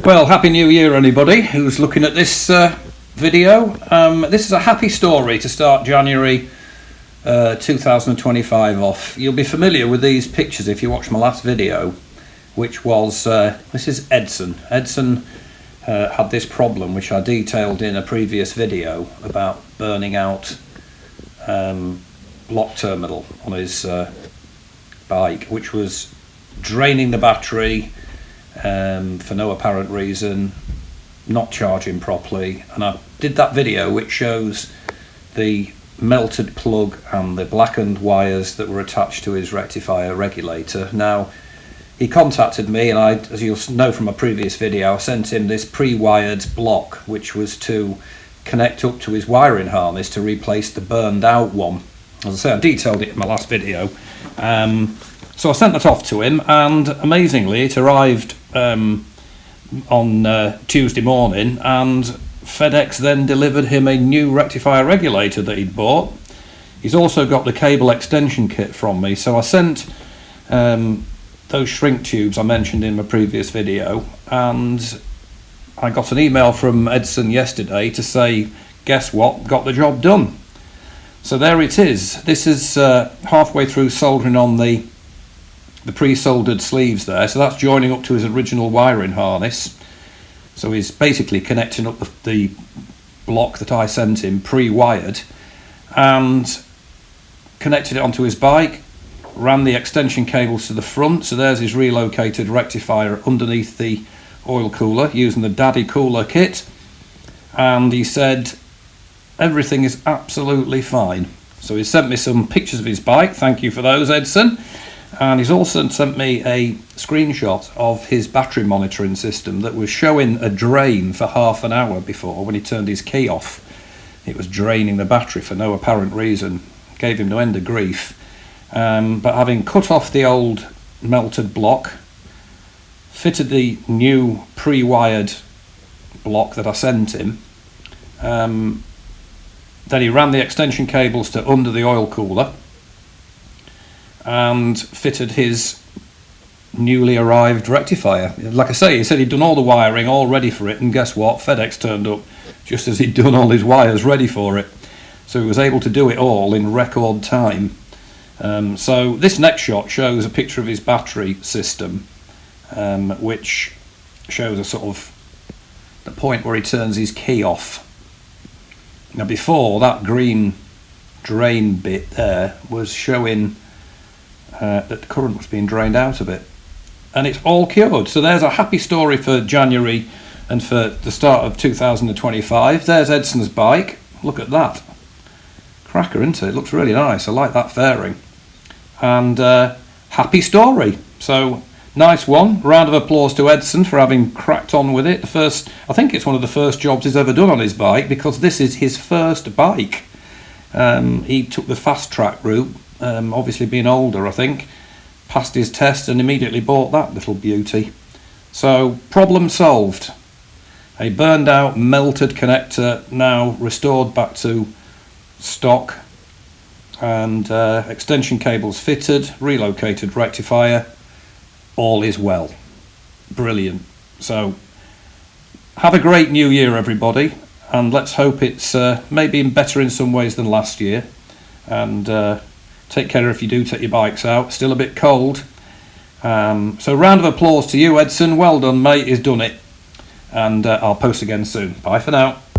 Well, Happy New Year anybody who's looking at this video. This is a happy story to start January 2025 off. You'll be familiar with these pictures if you watched my last video, which was, this is Edson. Edson had this problem which I detailed in a previous video about burning out block terminal on his bike, which was draining the battery for no apparent reason, not charging properly. And I did that video which shows the melted plug and the blackened wires that were attached to his rectifier regulator. Now, he contacted me, and as you'll know from a previous video, I sent him this pre-wired block which was to connect up to his wiring harness to replace the burned out one. As I say, I detailed it in my last video. So I sent that off to him, and amazingly it arrived on Tuesday morning, and FedEx then delivered him a new rectifier regulator that he'd bought. He's also got the cable extension kit from me, so I sent those shrink tubes I mentioned in my previous video, and I got an email from Edson yesterday to say, guess what, got the job done. So there it is. This is halfway through soldering on the pre-soldered sleeves there, so that's joining up to his original wiring harness. So he's basically connecting up the block that I sent him pre-wired and connected it onto his bike, ran the extension cables to the front, so there's his relocated rectifier underneath the oil cooler using the Daddy cooler kit, and he said everything is absolutely fine. So he sent me some pictures of his bike, thank you for those, Edson. And he's also sent me a screenshot of his battery monitoring system that was showing a drain for half an hour before. When he turned his key off, it was draining the battery for no apparent reason. Gave him no end of grief. But having cut off the old melted block, fitted the new pre-wired block that I sent him, then he ran the extension cables to under the oil cooler and fitted his newly arrived rectifier. Like I say, he said he'd done all the wiring, all ready for it, and guess what? FedEx turned up just as he'd done all his wires ready for it. So he was able to do it all in record time. So this next shot shows a picture of his battery system, which shows a sort of the point where he turns his key off. Now before, that green drain bit there was showing that the current was being drained out of it, and it's all cured. So there's a happy story for January and for the start of 2025. There's Edson's bike. Look at that cracker, isn't it? It looks really nice. I like that fairing, and happy story. So nice one. Round of applause to Edson for having cracked on with it. I think it's one of the first jobs he's ever done on his bike, because this is his first bike. He took the fast track route, obviously being older, I think, passed his test and immediately bought that little beauty. So problem solved. A burned out melted connector now restored back to stock, and extension cables fitted, relocated rectifier, all is well. Brilliant. So have a great new year everybody, and let's hope it's maybe better in some ways than last year. And take care if you do take your bikes out. Still a bit cold. So round of applause to you, Edson. Well done, mate. He's done it. And I'll post again soon. Bye for now.